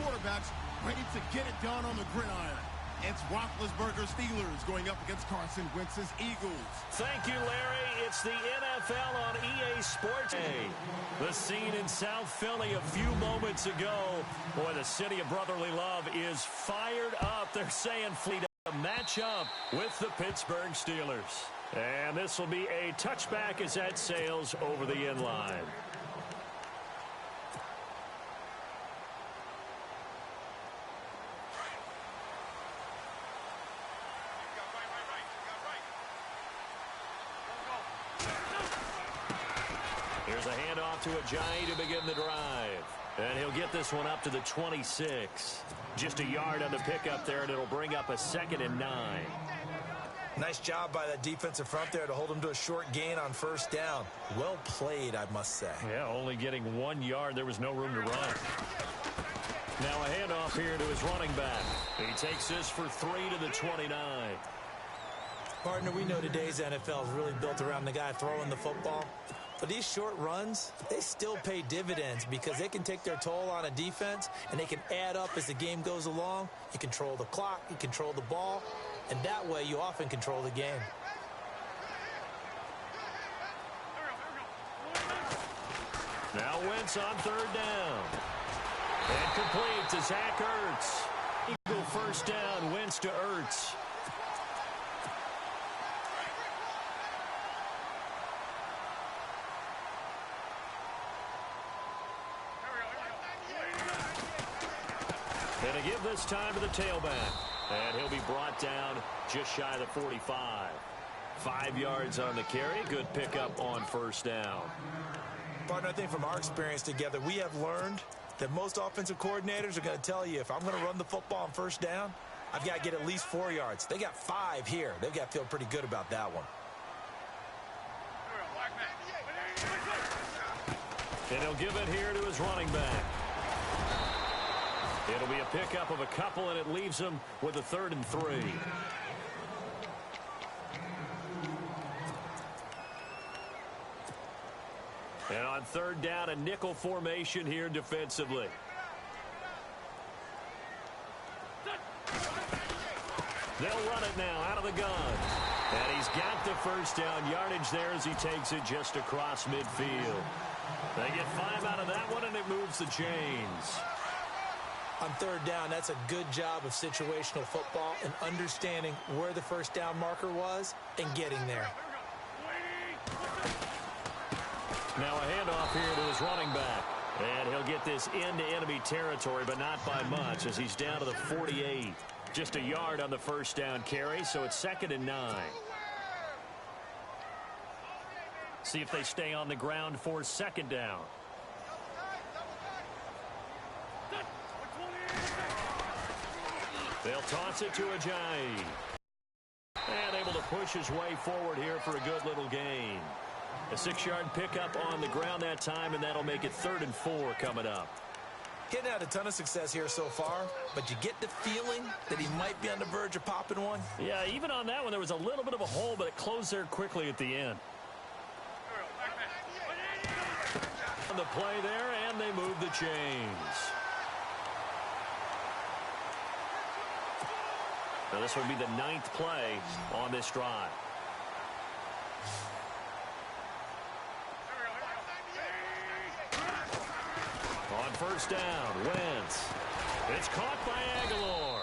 quarterbacks ready to get it done on the gridiron. It's Roethlisberger Steelers going up against Carson Wentz's Eagles. Thank you, Larry. It's the NFL on EA Sports. The scene in South Philly a few moments ago. Boy, the city of brotherly love is fired up. They're saying fleet to match up with the Pittsburgh Steelers. And this will be a touchback as that sails over the end line. Here's a handoff to Ajayi to begin the drive. And he'll get this one up to the 26. Just a yard on the pickup there, and it'll bring up a 2nd and 9. Nice job by that defensive front there to hold him to a short gain on first down. Well played, I must say. Yeah, only getting 1 yard. There was no room to run. Now a handoff here to his running back. He takes this for 3 to the 29. Partner, we know today's NFL is really built around the guy throwing the football. But these short runs, they still pay dividends because they can take their toll on a defense, and they can add up as the game goes along. You control the clock, you control the ball, and that way you often control the game. Now Wentz on 3rd down. And complete to Zach Ertz. Eagle first down, Wentz to Ertz. And to give this time to the tailback. And he'll be brought down just shy of the 45. 5 yards on the carry. Good pickup on first down. Partner, I think from our experience together, we have learned that most offensive coordinators are going to tell you, if I'm going to run the football on first down, I've got to get at least 4 yards. They got 5 here. They've got to feel pretty good about that one. And he'll give it here to his running back. It'll be a pickup of a couple, and it leaves him with a 3rd and 3. And on 3rd down, a nickel formation here defensively. They'll run it now out of the gun. And he's got the first down yardage there as he takes it just across midfield. They get 5 out of that one, and it moves the chains. On 3rd down, that's a good job of situational football and understanding where the first down marker was and getting there. Now a handoff here to his running back. And he'll get this into enemy territory, but not by much as he's down to the 48. Just a yard on the first down carry, so it's 2nd and 9. See if they stay on the ground for 2nd down. They'll toss it to Ajayi. And able to push his way forward here for a good little gain. A 6-yard pickup on the ground that time, and that'll make it 3rd and 4 coming up. Getting had a ton of success here so far, but you get the feeling that he might be on the verge of popping one. Yeah, even on that one, there was a little bit of a hole, but it closed there quickly at the end. On the play there, and they move the chains. Now this would be the 9th play on this drive. On first down, Wentz. It's caught by Aguilar.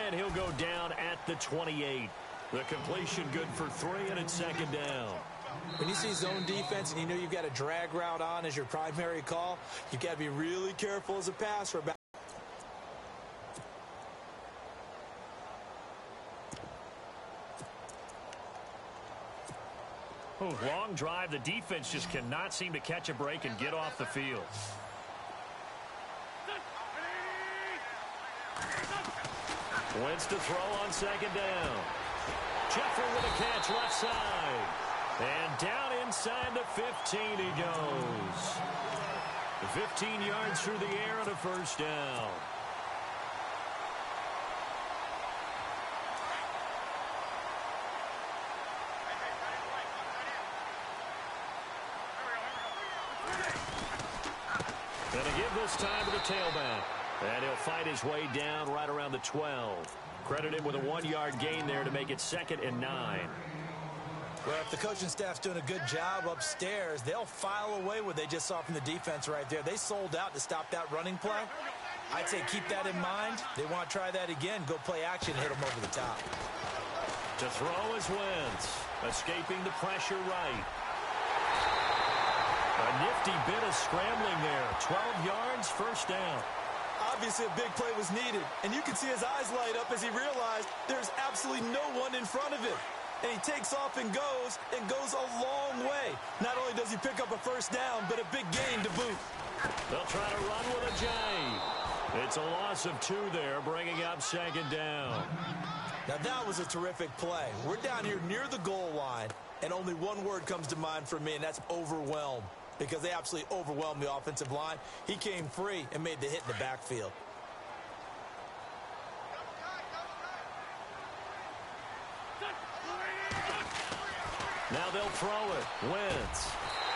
And he'll go down at the 28. The completion good for 3, and it's 2nd down. When you see zone defense and you know you've got a drag route on as your primary call, you've got to be really careful as a passer about. Oh, long drive. The defense just cannot seem to catch a break and get off the field. Wentz to throw on 2nd down. Jeffrey with a catch left side. And down inside the 15 he goes. 15 yards through the air and a first down. And to give this time to the tailback. And he'll fight his way down right around the 12. Credit him with a 1-yard gain there to make it 2nd and 9. Well, if the coaching staff's doing a good job upstairs, they'll file away what they just saw from the defense right there. They sold out to stop that running play. I'd say keep that in mind. They want to try that again. Go play action, hit them over the top. To throw is Wentz, escaping the pressure right. A nifty bit of scrambling there. 12 yards, first down. Obviously, a big play was needed, and you can see his eyes light up as he realized there's absolutely no one in front of him. And he takes off and goes a long way. Not only does he pick up a first down, but a big gain to boot. They'll try to run with a J. It's a loss of 2 there, bringing up 2nd down. Now, that was a terrific play. We're down here near the goal line, and only one word comes to mind for me, and that's overwhelmed, because they absolutely overwhelmed the offensive line. He came free and made the hit in the backfield. Now they'll throw it. Wentz.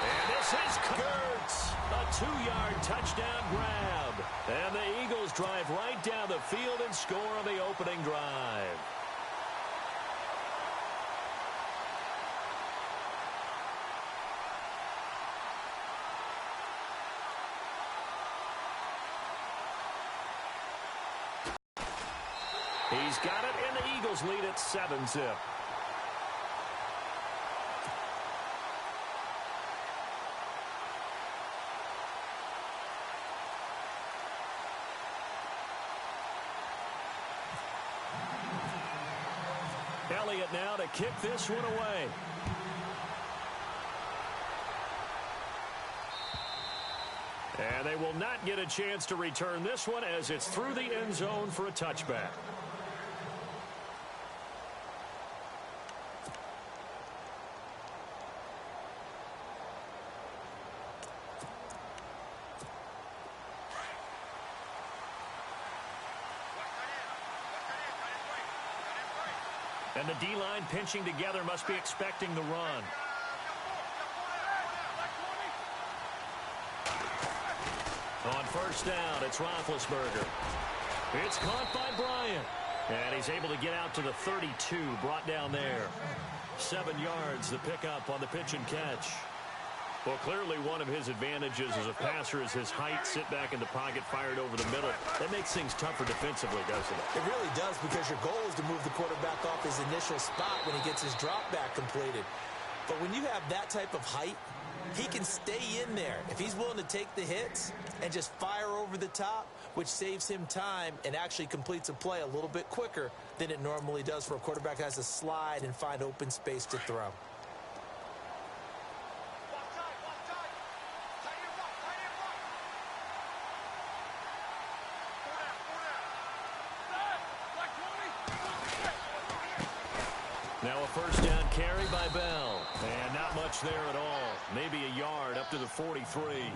And this is Kurtz. A 2-yard touchdown grab. And the Eagles drive right down the field and score on the opening drive. He's got it, and the Eagles lead at 7-zip. Elliott now to kick this one away. And they will not get a chance to return this one as it's through the end zone for a touchback. And the D-line pinching together must be expecting the run. On first down, it's Roethlisberger. It's caught by Bryant. And he's able to get out to the 32, brought down there. 7 yards, the pickup on the pitch and catch. Well, clearly one of his advantages as a passer is his height, sit back in the pocket, fired over the middle. That makes things tougher defensively, doesn't it? It really does, because your goal is to move the quarterback off his initial spot when he gets his drop back completed. But when you have that type of height, he can stay in there if he's willing to take the hits and just fire over the top, which saves him time and actually completes a play a little bit quicker than it normally does for a quarterback that has to slide and find open space to throw. Now a first down carry by Bell. And not much there at all. Maybe a yard up to the 43.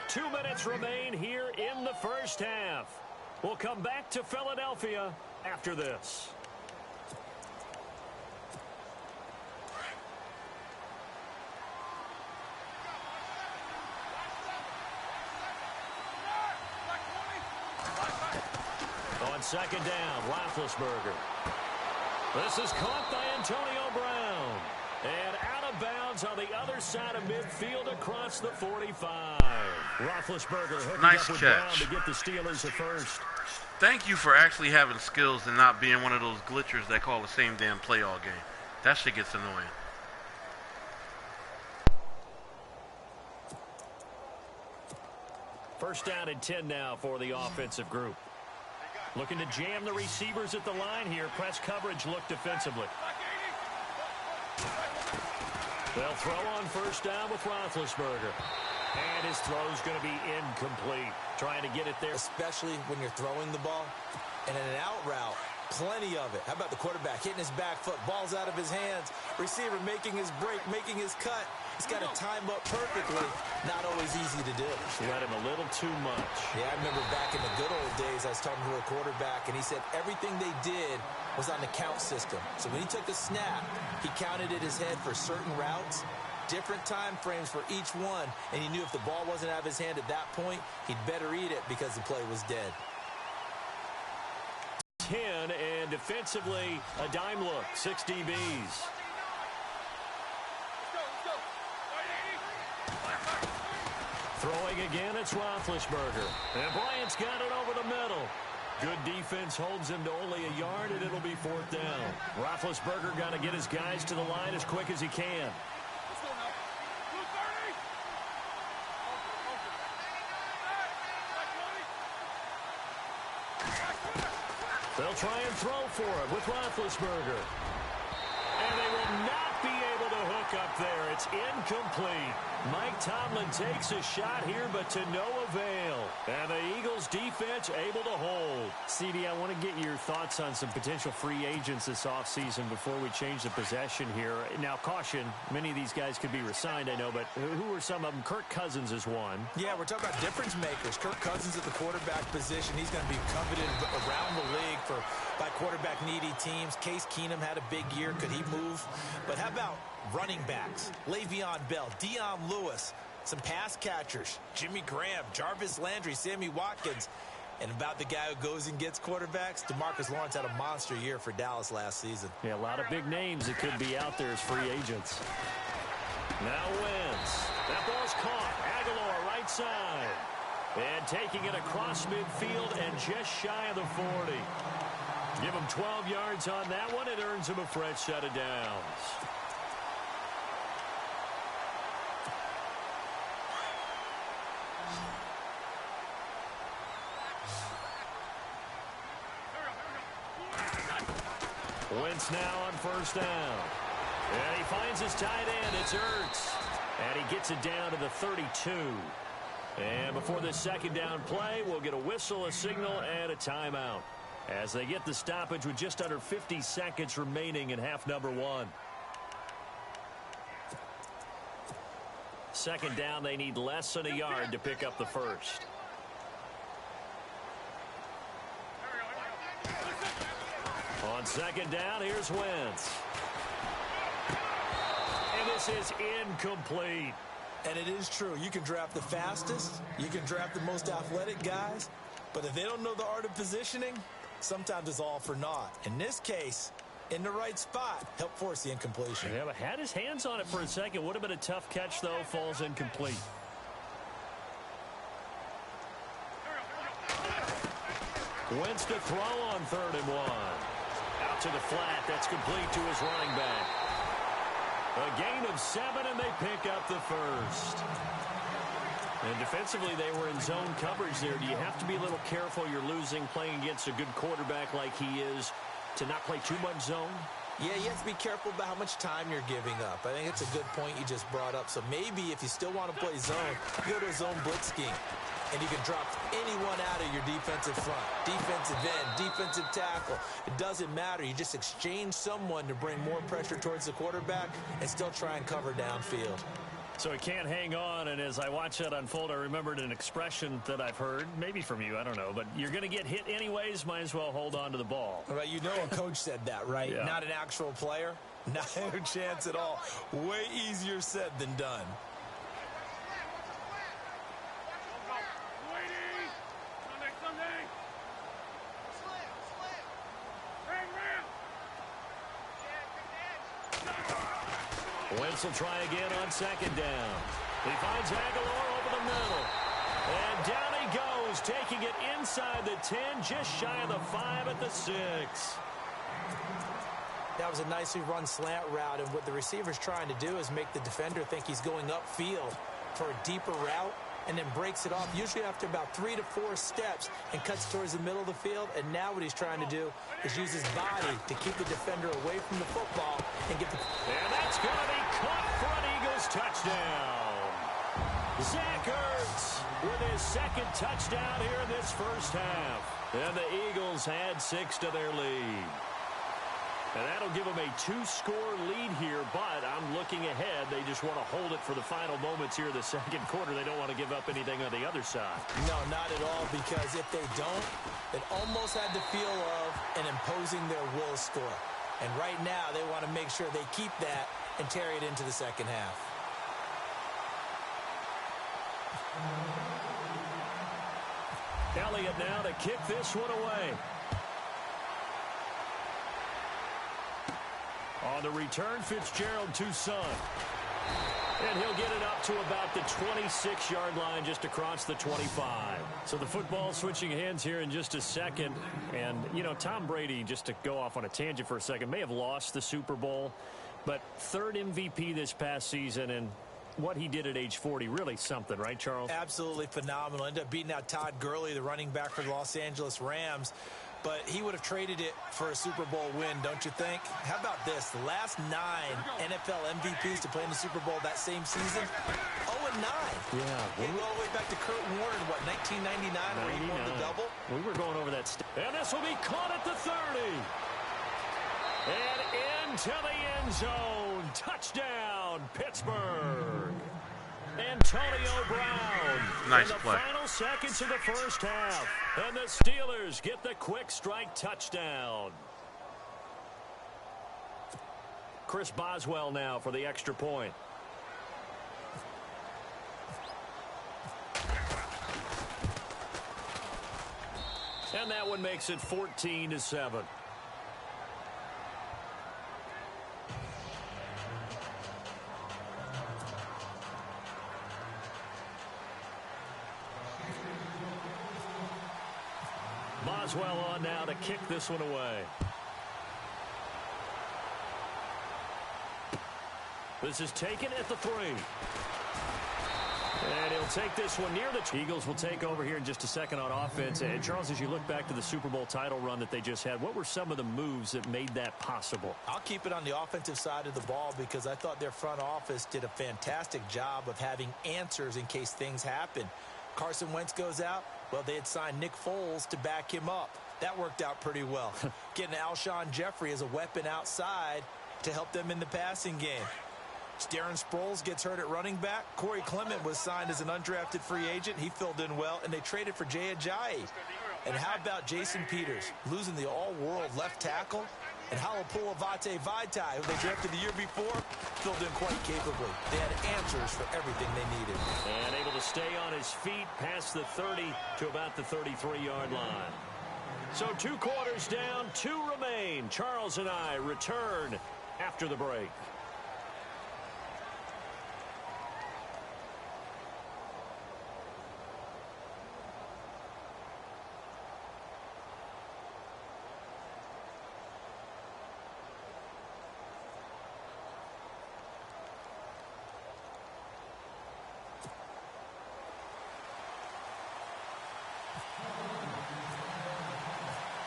Two minutes remain here in the first half. We'll come back to Philadelphia after this. On second down, Roethlisberger. This is caught by Antonio Brown. And out of bounds on the other side of midfield across the 45. Roethlisberger hooking Nice up with catch. Brown to get the Steelers at first. Thank you for actually having skills and not being one of those glitchers that call the same damn play all game. That shit gets annoying. First down and 10 now for the offensive group. Looking to jam the receivers at the line here. Press coverage look defensively. They'll throw on first down with Roethlisberger. And his throw's going to be incomplete. Trying to get it there. Especially when you're throwing the ball. And in an out route, plenty of it. How about the quarterback hitting his back foot, ball's out of his hands, receiver making his break, making his cut. He's got to time up perfectly. Not always easy to do. Let him a little too much. Yeah, I remember back in the good old days, I was talking to a quarterback, and he said everything they did was on the count system. So when he took a snap, he counted in his head for certain routes, different time frames for each one, and he knew if the ball wasn't out of his hand at that point, he'd better eat it because the play was dead. 10, and defensively, a dime look, 6 DBs. Throwing again, it's Roethlisberger. And Bryant's got it over the middle. Good defense holds him to only a yard, and it'll be 4th down. Roethlisberger got to get his guys to the line as quick as he can. They'll try and throw for it with Roethlisberger. And they will not be able to hook up there. It's incomplete. Mike Tomlin takes a shot here, but to no avail. And the Eagles defense able to hold. CD, I want to get your thoughts on some potential free agents this offseason before we change the possession here. Now, caution, many of these guys could be resigned, I know, but who are some of them? Kirk Cousins is one. Yeah, we're talking about difference makers. Kirk Cousins at the quarterback position. He's going to be coveted around the league by quarterback-needy teams. Case Keenum had a big year. Could he move? But how about running backs? Le'Veon Bell, Dion Lewis, some pass catchers, Jimmy Graham, Jarvis Landry, Sammy Watkins. And about the guy who goes and gets quarterbacks, DeMarcus Lawrence had a monster year for Dallas last season. Yeah, a lot of big names that could be out there as free agents. Now Wentz. That ball's caught. Aguilar right side. And taking it across midfield and just shy of the 40. Give him 12 yards on that one. It earns him a fresh set of downs. Wentz now on 1st down. And he finds his tight end. It's Ertz. And he gets it down to the 32. And before this 2nd down play, we'll get a whistle, a signal, and a timeout as they get the stoppage with just under 50 seconds remaining in half number 1. 2nd down, they need less than a yard to pick up the first. On 2nd down, here's Wentz. And this is incomplete. And it is true. You can draft the fastest. You can draft the most athletic guys. But if they don't know the art of positioning, sometimes it's all for naught. In this case, in the right spot, help force the incompletion. Yeah, but had his hands on it for a second. Would have been a tough catch, though. Falls incomplete. Wentz to throw on 3rd and 1. Out to the flat. That's complete to his running back. A gain of 7, and they pick up the first. And defensively, they were in zone coverage there. Do you have to be a little careful? You're losing playing against a good quarterback like he is to not play too much zone? Yeah, you have to be careful about how much time you're giving up. I think it's a good point you just brought up. So maybe if you still want to play zone, go to a zone blitz scheme. And you can drop anyone out of your defensive front. Defensive end, defensive tackle. It doesn't matter. You just exchange someone to bring more pressure towards the quarterback and still try and cover downfield. So he can't hang on, and as I watch that unfold, I remembered an expression that I've heard, maybe from you, I don't know, but you're going to get hit anyways, might as well hold on to the ball. All right, you know a coach said that, right? Yeah. Not an actual player. Not a chance at all. Way easier said than done. Wentz will try again on 2nd down. He finds Aguilar over the middle. And down he goes, taking it inside the 10, just shy of the 5 at the 6. That was a nicely run slant route, and what the receiver's trying to do is make the defender think he's going upfield for a deeper route, and then breaks it off, usually after about 3 to 4 steps, and cuts towards the middle of the field. And now what he's trying to do is use his body to keep the defender away from the football and get the... And that's going to be caught for an Eagles touchdown. Zach Ertz with his 2nd touchdown here in this first half. And the Eagles add 6 to their lead. And that'll give them a 2-score lead here, but I'm looking ahead. They just want to hold it for the final moments here in the second quarter. They don't want to give up anything on the other side. No, not at all, because if they don't, it almost had the feel of an imposing their will score. And right now, they want to make sure they keep that and carry it into the second half. Elliott now to kick this one away. On the return, Fitzgerald to Son. And he'll get it up to about the 26-yard line, just across the 25. So the football switching hands here in just a second. And, you know, Tom Brady, just to go off on a tangent for a second, may have lost the Super Bowl, but third MVP this past season, and what he did at age 40, really something, right, Charles? Absolutely phenomenal. Ended up beating out Todd Gurley, the running back for the Los Angeles Rams. But he would have traded it for a Super Bowl win, don't you think? How about this? The last 9 NFL MVPs to play in the Super Bowl that same season, 0-9. Yeah. We go all the way back to Kurt Warner, what, 1999, where he won the double? We were going over that. And this will be caught at the 30. And into the end zone. Touchdown, Pittsburgh. Antonio Brown. Nice in the play. final seconds of the first half. And the Steelers get the quick strike touchdown. Chris Boswell now for the extra point. And that one makes it 14-7. Boswell on now to kick this one away. This is taken at the 3. And he'll take this one near the Eagles will take over here in just a second on offense. And Charles, as you look back to the Super Bowl title run that they just had, what were some of the moves that made that possible? I'll keep it on the offensive side of the ball because I thought their front office did a fantastic job of having answers in case things happen. Carson Wentz goes out. Well, they had signed Nick Foles to back him up. That worked out pretty well. Getting Alshon Jeffrey as a weapon outside to help them in the passing game. Darren Sproles gets hurt at running back. Corey Clement was signed as an undrafted free agent. He filled in well, and they traded for Jay Ajayi. And how about Jason Peters losing the all-world left tackle? And Halapoulivaati Vaitai, who they drafted the year before, filled in quite capably. They had answers for everything they needed. And able to stay on his feet past the 30 to about the 33-yard line. So 2 quarters down, 2 remain. Charles and I return after the break.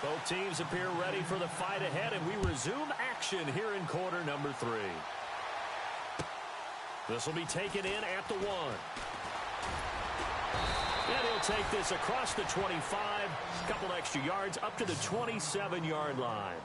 Both teams appear ready for the fight ahead, and we resume action here in quarter number 3. This will be taken in at the 1. And he'll take this across the 25, a couple extra yards, up to the 27-yard line.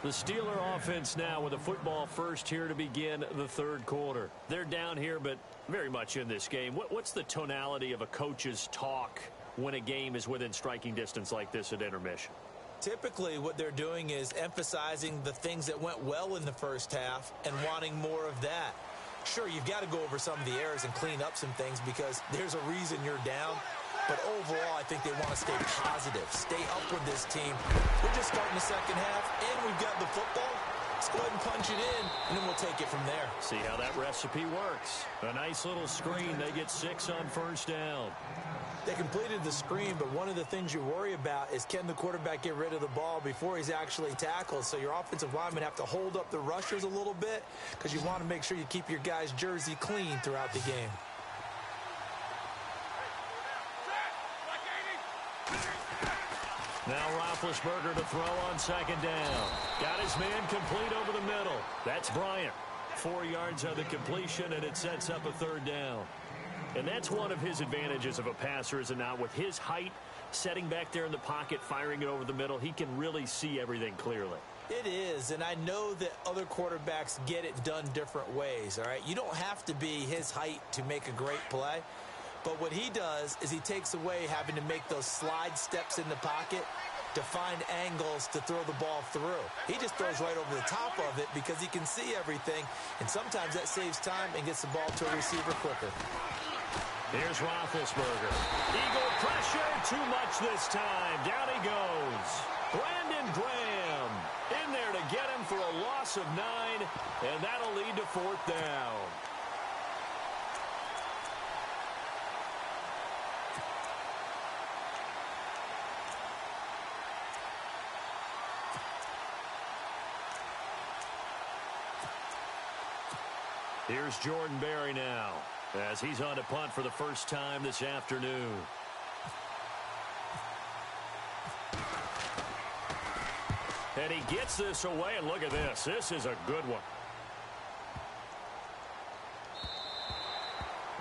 The Steeler offense now with a football first here to begin the third quarter. They're down here, but very much in this game. What's the tonality of a coach's talk when a game is within striking distance like this at intermission? Typically, what they're doing is emphasizing the things that went well in the first half and wanting more of that. Sure, you've got to go over some of the errors and clean up some things because there's a reason you're down. But overall, I think they want to stay positive, stay up with this team. We're just starting the second half, and we've got the football. Let's go ahead and punch it in, and then we'll take it from there. See how that recipe works. A nice little screen. They get 6 on first down. They completed the screen, but one of the things you worry about is can the quarterback get rid of the ball before he's actually tackled? So your offensive linemen have to hold up the rushers a little bit because you want to make sure you keep your guys' jersey clean throughout the game. Now Roethlisberger to throw on second down. Got his man complete over the middle. That's Bryant. 4 yards on the completion, and it sets up a third down. And that's one of his advantages of a passer, is it not? With his height, setting back there in the pocket, firing it over the middle, he can really see everything clearly. It is, and I know that other quarterbacks get it done different ways, all right? You don't have to be his height to make a great play, but what he does is he takes away having to make those slide steps in the pocket to find angles to throw the ball through. He just throws right over the top of it because he can see everything, and sometimes that saves time and gets the ball to a receiver quicker. Here's Roethlisberger. Eagle pressure, too much this time. Down he goes. Brandon Graham in there to get him for a loss of 9, and that'll lead to 4th down. Here's Jordan Berry now, as he's on to punt for the first time this afternoon. And he gets this away, and look at this. This is a good one.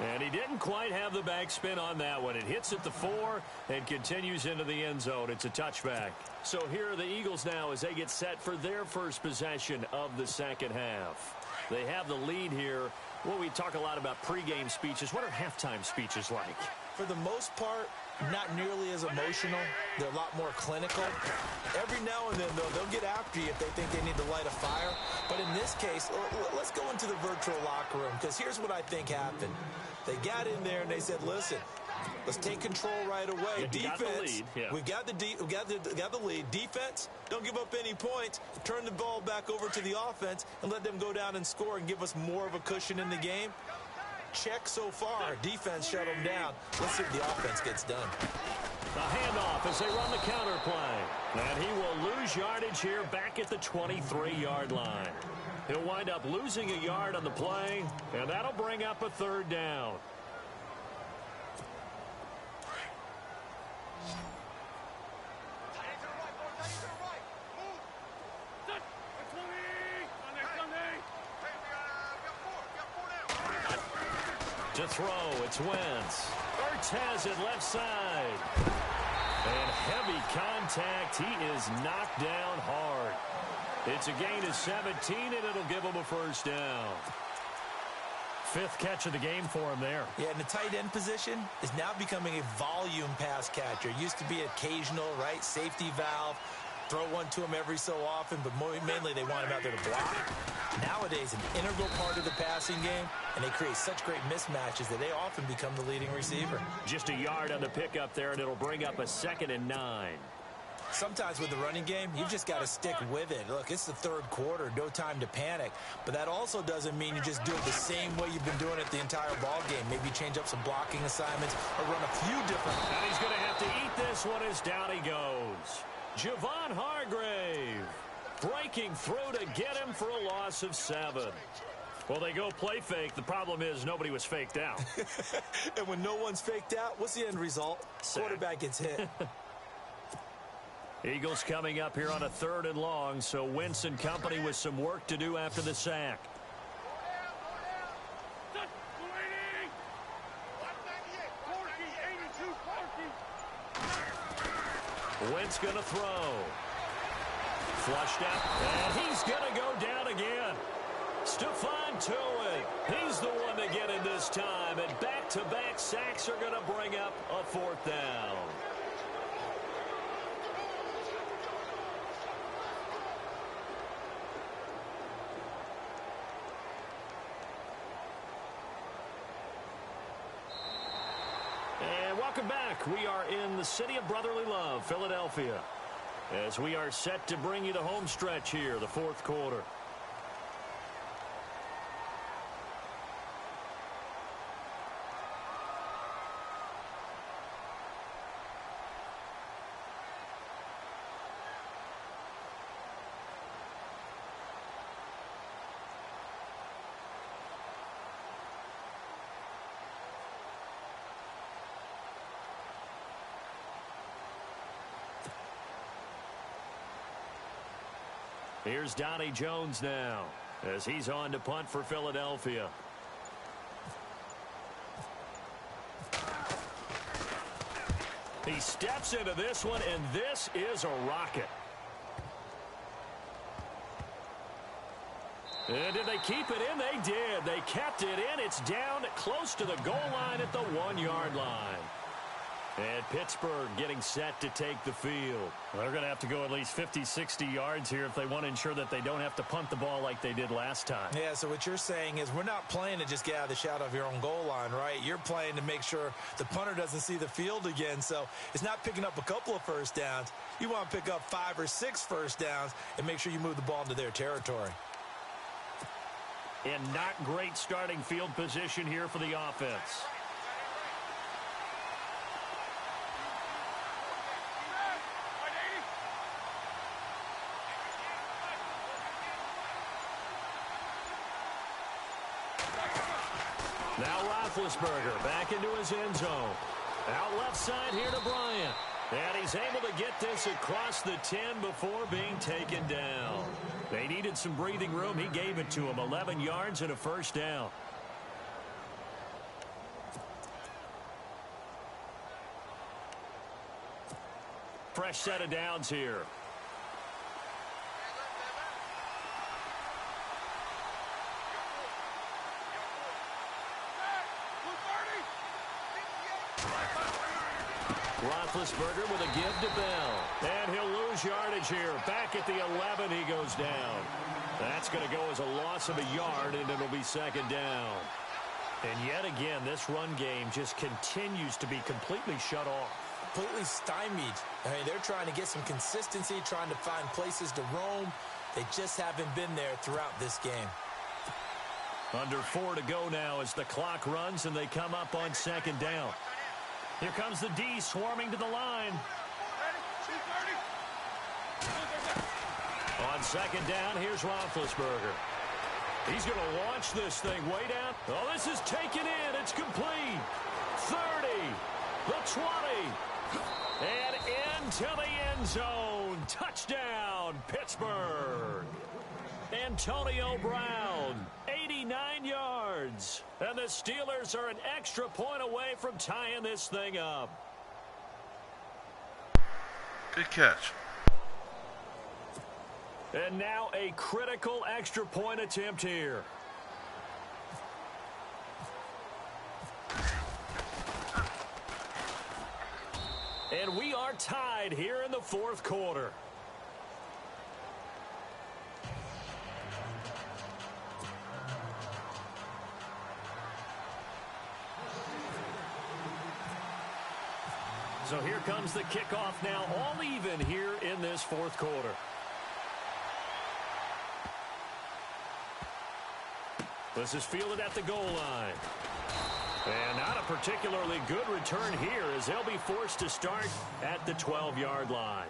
And he didn't quite have the backspin on that one. It hits at the 4 and continues into the end zone. It's a touchback. So here are the Eagles now as they get set for their first possession of the second half. They have the lead here. Well, we talk a lot about pregame speeches. What are halftime speeches like? For the most part, not nearly as emotional. They're a lot more clinical. Every now and then, though, they'll get after you if they think they need to light a fire. But in this case, let's go into the virtual locker room, because here's what I think happened. They got in there and they said, listen, let's take control right away. Defense, we got the lead. Defense, don't give up any points. Turn the ball back over to the offense and let them go down and score and give us more of a cushion in the game. Check so far. Defense shut them down. Let's see if the offense gets done. The handoff as they run the counter play. And he will lose yardage here back at the 23-yard line. He'll wind up losing a yard on the play, and that'll bring up a 3rd down. To throw, it's Wentz. Ertz has it left side. And heavy contact. He is knocked down hard. It's a gain of 17, and it'll give him a 1st down. 5th catch of the game for him there. Yeah, and the tight end position is now becoming a volume pass catcher. Used to be occasional, right? Safety valve. Throw one to him every so often, but mainly they want him out there to block. Nowadays, an integral part of the passing game, and they create such great mismatches that they often become the leading receiver. Just a yard on the pickup there, and it'll bring up a 2nd and 9. Sometimes with the running game, you've just got to stick with it. Look, it's the 3rd quarter, no time to panic. But that also doesn't mean you just do it the same way you've been doing it the entire ball game. Maybe change up some blocking assignments or run a few different. And he's going to have to eat this one as down he goes. Javon Hargrave breaking through to get him for a loss of 7. Well, they go play fake. The problem is nobody was faked out. And when no one's faked out, what's the end result? Quarterback gets hit. Eagles coming up here on a 3rd and long, so Wentz and company with some work to do after the sack. Wentz going to throw. Flushed out, and he's going to go down again. Stephon Tuitt, he's the one to get in this time, and back-to-back sacks are going to bring up a 4th down. And welcome back. We are in the city of brotherly love, Philadelphia, as we are set to bring you the home stretch here, the 4th quarter. Here's Donnie Jones now as he's on to punt for Philadelphia. He steps into this one, and this is a rocket. And did they keep it in? They did. They kept it in. It's down close to the goal line at the 1-yard line. And Pittsburgh getting set to take the field. They're going to have to go at least 50, 60 yards here if they want to ensure that they don't have to punt the ball like they did last time. Yeah, so what you're saying is we're not playing to just get out of the shadow of your own goal line, right? You're playing to make sure the punter doesn't see the field again. So it's not picking up a couple of first downs. You want to pick up 5 or 6 first downs and make sure you move the ball into their territory. And not great starting field position here for the offense. Now Roethlisberger back into his end zone. Out left side here to Bryant. And he's able to get this across the 10 before being taken down. They needed some breathing room. He gave it to him. 11 yards and a first down. Fresh set of downs here. Roethlisberger with a give to Bell. And he'll lose yardage here. Back at the 11, he goes down. That's going to go as a loss of a yard, and it'll be second down. And yet again, this run game just continues to be completely shut off. Completely stymied. I mean, they're trying to get some consistency, trying to find places to roam. They just haven't been there throughout this game. Under 4 to go now as the clock runs, and they come up on second down. Here comes the D swarming to the line. On second down, here's Roethlisberger. He's going to launch this thing way down. Oh, this is taken in. It's complete. 30, the 20, and into the end zone. Touchdown, Pittsburgh. Antonio Brown, 89 yards. And the Steelers are an extra point away from tying this thing up. Good catch. And now a critical extra point attempt here. And we are tied here in the fourth quarter. So here comes the kickoff now, all even here in this fourth quarter. This is fielded at the goal line. And not a particularly good return here as they'll be forced to start at the 12-yard line.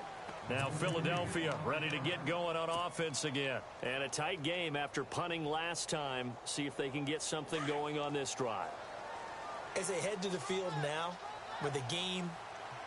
Now Philadelphia ready to get going on offense again. And a tight game after punting last time. See if they can get something going on this drive. As they head to the field now, with the game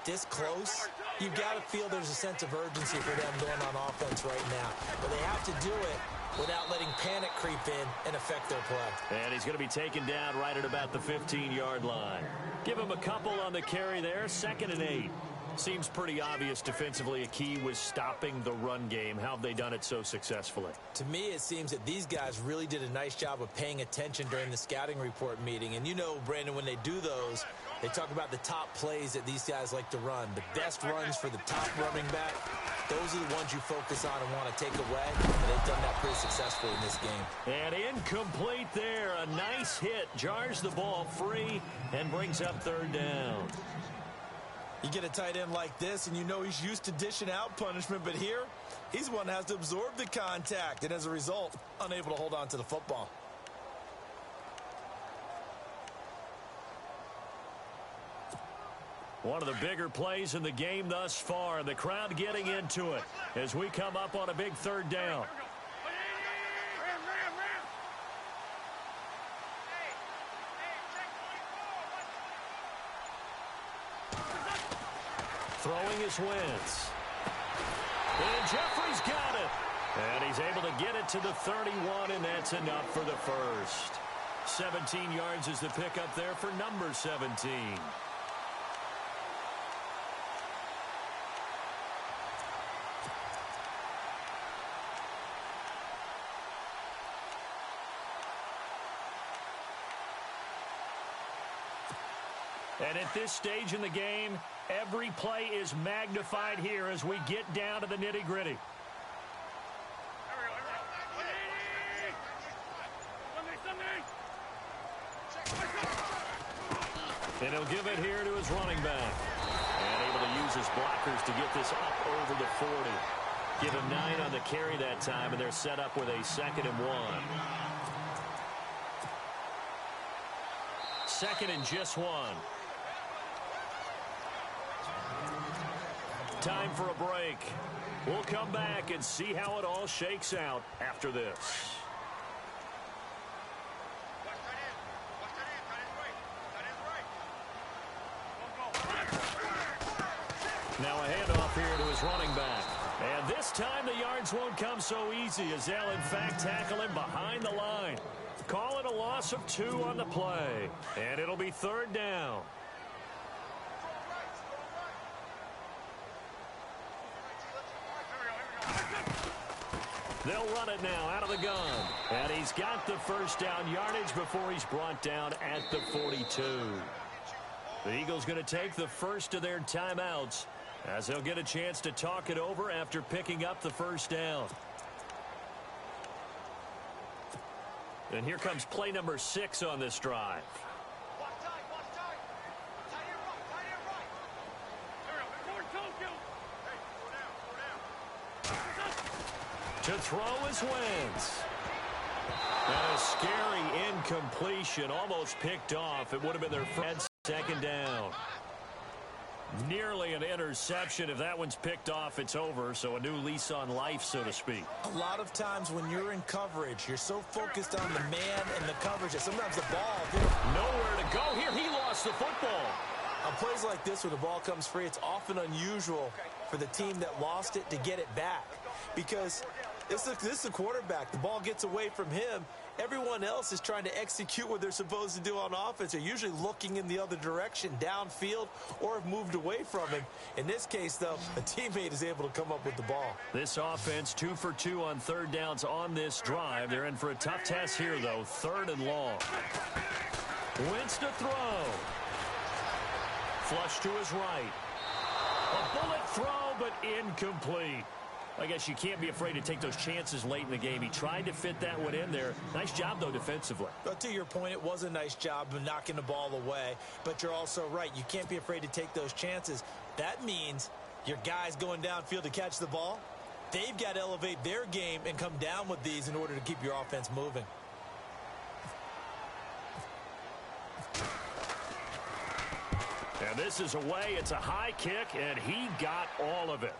this close, you've got to feel there's a sense of urgency for them going on offense right now. But they have to do it without letting panic creep in and affect their play. And he's going to be taken down right at about the 15-yard line. Give him a couple on the carry there, 2nd and 8. Seems pretty obvious defensively a key was stopping the run game. How have they done it so successfully? To me, it seems that these guys really did a nice job of paying attention during the scouting report meeting. And you know, Brandon, when they do those, they talk about the top plays that these guys like to run. The best runs for the top running back, those are the ones you focus on and want to take away. And they've done that pretty successfully in this game. And incomplete there. A nice hit. Jars the ball free and brings up 3rd down. You get a tight end like this, and you know he's used to dishing out punishment. But here, he's one that has to absorb the contact. And as a result, unable to hold on to the football. One of the bigger plays in the game thus far. The crowd getting into it as we come up on a big 3rd down. Throwing is Wentz. And Jeffrey's got it. And he's able to get it to the 31, and that's enough for the first. 17 yards is the pickup there for number 17. And at this stage in the game, every play is magnified here as we get down to the nitty-gritty. And he'll give it here to his running back. And able to use his blockers to get this up over the 40. Give him 9 on the carry that time, and they're set up with a 2nd and 1. 2nd and just 1. Time for a break. We'll come back and see how it all shakes out after this. Now a handoff here to his running back. And this time the yards won't come so easy as they'll in fact tackle him behind the line. Call it a loss of 2 on the play. And it'll be 3rd down. They'll run it now out of the gun. And he's got the first down yardage before he's brought down at the 42. The Eagles going to take the first of their timeouts as they'll get a chance to talk it over after picking up the first down. And here comes play number 6 on this drive. To throw is Wentz. And a scary incompletion, almost picked off. It would have been their first 2nd down. Nearly an interception. If that one's picked off, it's over. So a new lease on life, so to speak. A lot of times when you're in coverage, you're so focused on the man and the coverage that sometimes the ball... Nowhere to go here. He lost the football. On plays like this where the ball comes free, it's often unusual for the team that lost it to get it back. Because this is the quarterback. The ball gets away from him. Everyone else is trying to execute what they're supposed to do on offense. They're usually looking in the other direction, downfield, or have moved away from him. In this case, though, a teammate is able to come up with the ball. This offense 2 for 2 on 3rd downs on this drive. They're in for a tough test here, though. 3rd and long. Wentz to throw. Flush to his right. A bullet throw, but incomplete. I guess you can't be afraid to take those chances late in the game. He tried to fit that one in there. Nice job, though, defensively. But to your point, it was a nice job of knocking the ball away. But you're also right. You can't be afraid to take those chances. That means your guys going downfield to catch the ball, they've got to elevate their game and come down with these in order to keep your offense moving. And this is away. It's a high kick, and he got all of it.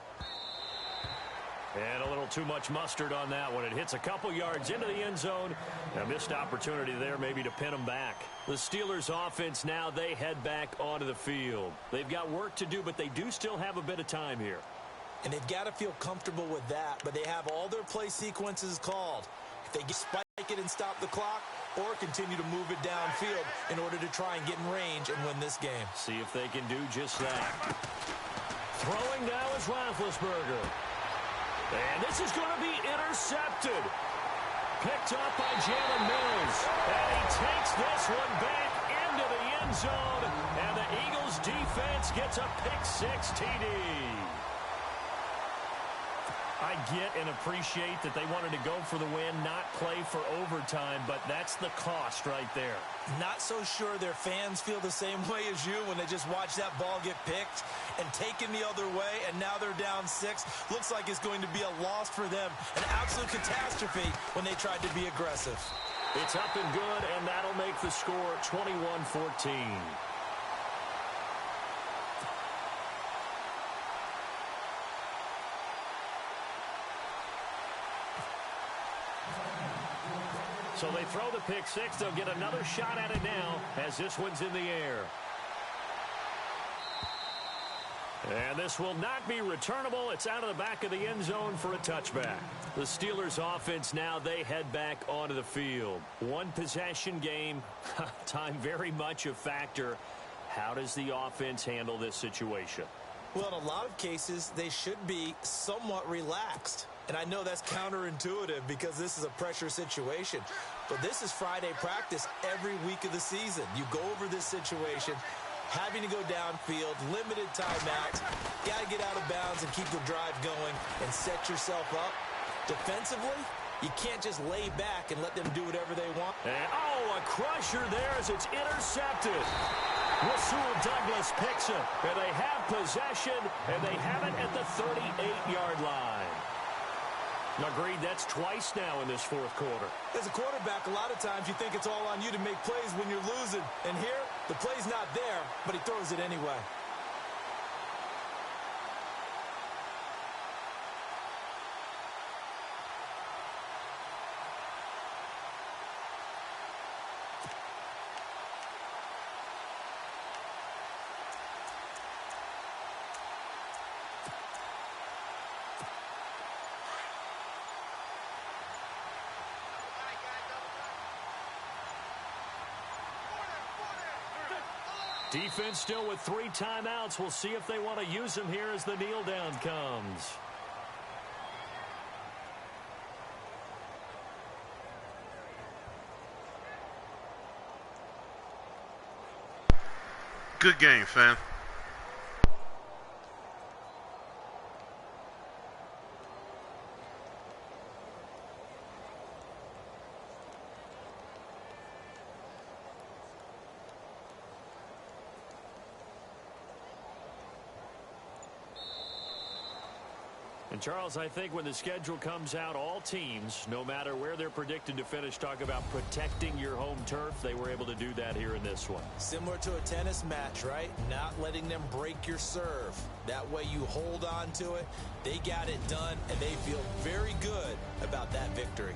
And a little too much mustard on that one. It hits a couple yards into the end zone. A missed opportunity there maybe to pin them back. The Steelers offense now, they head back onto the field. They've got work to do, but they do still have a bit of time here. And they've got to feel comfortable with that, but they have all their play sequences called. If they spike it and stop the clock, or continue to move it downfield in order to try and get in range and win this game. See if they can do just that. Throwing now is Roethlisberger. And this is going to be intercepted. Picked up by Jalen Mills. And he takes this one back into the end zone. And the Eagles defense gets a pick-6 TD. I get and appreciate that they wanted to go for the win, not play for overtime, but that's the cost right there. Not so sure their fans feel the same way as you when they just watch that ball get picked and taken the other way, and now they're down 6. Looks like it's going to be a loss for them, an absolute catastrophe when they tried to be aggressive. It's up and good, and that'll make the score 21-14. So they throw the pick-6. They'll get another shot at it now as this one's in the air. And this will not be returnable. It's out of the back of the end zone for a touchback. The Steelers offense now, they head back onto the field. One possession game. Time very much a factor. How does the offense handle this situation? Well, in a lot of cases, they should be somewhat relaxed. And I know that's counterintuitive because this is a pressure situation. But this is Friday practice every week of the season. You go over this situation, having to go downfield, limited timeouts. Got to get out of bounds and keep the drive going and set yourself up. Defensively, you can't just lay back and let them do whatever they want. And, a crusher there as it's intercepted. Rasul Douglas picks it, and they have possession, and they have it at the 38-yard line. Agreed, that's twice now in this fourth quarter. As a quarterback, a lot of times you think it's all on you to make plays when you're losing. And here, the play's not there, but he throws it anyway. Defense still with 3 timeouts. We'll see if they want to use them here as the kneel down comes. Good game, fam. And Charles, I think when the schedule comes out, all teams, no matter where they're predicted to finish, talk about protecting your home turf. They were able to do that here in this one. Similar to a tennis match, right? Not letting them break your serve. That way you hold on to it. They got it done, and they feel very good about that victory.